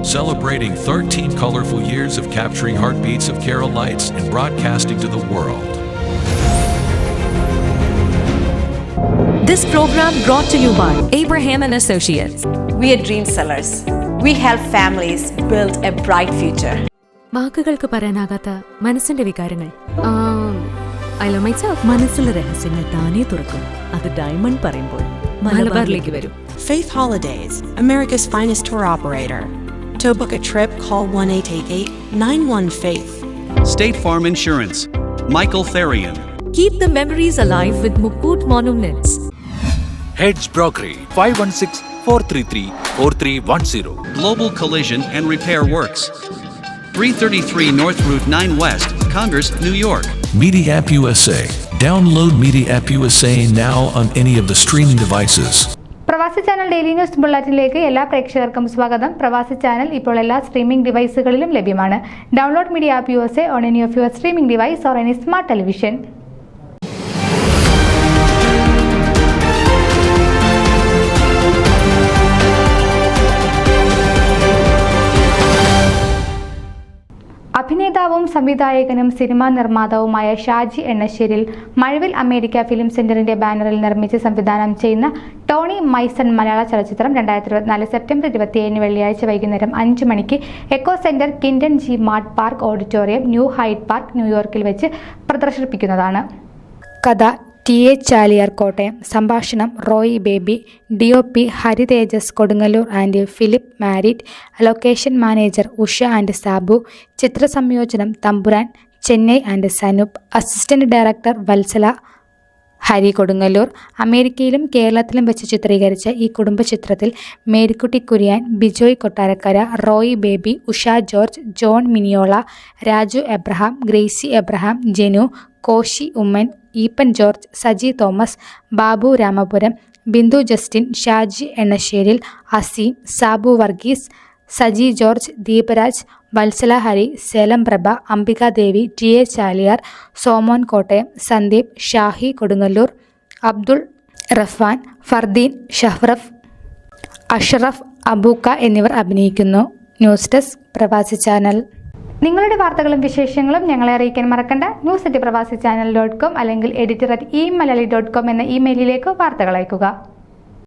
celebrating 13 colorful years of capturing heartbeats of Kerala lights and broadcasting to the world. This program brought to you by Abraham and Associates. We are dream sellers. We help families build a bright future. വാക്കുകൾക്ക് പറയാനാകാത്ത മനസ്സിന്റെ വികാരങ്ങൾ. I love myself. മനസ്സിലെ രഹസ്യങ്ങൾ താനേ തുറക്കും. അത് diamond പറയുമ്പോൾ മലബാറിലേക്ക് വരും. Faith Holidays, America's finest tour operator. To book a trip, call 1-888-91-FAITH. State Farm Insurance, Michael Therian. Keep the memories alive with Mukut Monuments. Heads Brokery 516-433-4310. Global Collision and Repair Works, 333 North Route 9 West, Congress, New York. Media App USA. Download Media App USA now on any of the streaming devices. പ്രവാസി channel daily news ബുള്ളറ്റിനിലേക്ക് എല്ലാ പ്രേക്ഷകർക്കും സ്വാഗതം. പ്രവാസി channel ഇപ്പോൾ എല്ലാ streaming ഡിവൈസുകളിലും ലഭ്യമാണ്. Download media app USA on any of your streaming device or any smart television. അഭിനേതാവും സംവിധായകനും cinema നിർമ്മാതാവുമായ Shaji എണ്ണശ്ശേരിൽ മഴവിൽ America film സെന്ററിന്റെ ബാനറിൽ നിർമ്മിച്ച് സംവിധാനം ചെയ്യുന്ന ടോണി മൈസൺ മലയാള ചലച്ചിത്രം 2024 സെപ്റ്റംബർ 27 വെള്ളിയാഴ്ച വൈകുന്നേരം 5 മണിക്ക് എക്കോ സെന്റർ കിൻഡൻ G mart park auditorium, New Hyde Park, ന്യൂയോർക്കിൽ വെച്ച് പ്രദർശിപ്പിക്കുന്നതാണ്. കഥ TA ചാലിയാർ കോട്ടയം, സംഭാഷണം Roy Baby, DOP Hari Tejas Kodungallur and Philip Marit, location manager Usha and Sabu, ചിത്രസംയോജനം Thampuran Chennai and Sanoop, assistant director Valsala Hari Kodungallur. അമേരിക്കയിലും കേരളത്തിലും വെച്ച് ചിത്രീകരിച്ച ഈ കുടുംബ ചിത്രത്തിൽ മേരിക്കുട്ടി കുര്യൻ, ബിജോയ് കൊട്ടാരക്കര, റോയി ബേബി, ഉഷ ജോർജ്, ജോൺ മിനിയോള, രാജു എബ്രഹാം, ഗ്രേസി എബ്രഹാം, ജെനു, കോശി ഉമ്മൻ, ഈപ്പൻ ജോർജ്, സജി തോമസ്, ബാബു രാമപുരം, ബിന്ദു ജസ്റ്റിൻ, ഷാജി എണ്ണശ്ശേരിൽ, അസീം, സാബു വർഗീസ്, സജി ജോർജ്, ദീപരാജ്, വത്സല ഹരി, സേലം പ്രഭ, അംബികാദേവി, TA ചാലിയാർ, സോമോൻ കോട്ടയം, സന്ദീപ്, ഷാഹി കൊടുങ്ങല്ലൂർ, അബ്ദുൾ റഫാൻ, ഫർദീൻ, ഷഹ്റഫ്, അഷ്റഫ്, അബൂക്ക എന്നിവർ അഭിനയിക്കുന്നു. News desk Pravasi channel. നിങ്ങളുടെ വാർത്തകളും വിശേഷങ്ങളും ഞങ്ങളെ അറിയിക്കാൻ മറക്കണ്ട. news@pravasichannel.com അല്ലെങ്കിൽ editor@eMalayali.com എന്ന ഇമെയിലിലേക്ക് വാർത്തകൾ അയയ്ക്കുക.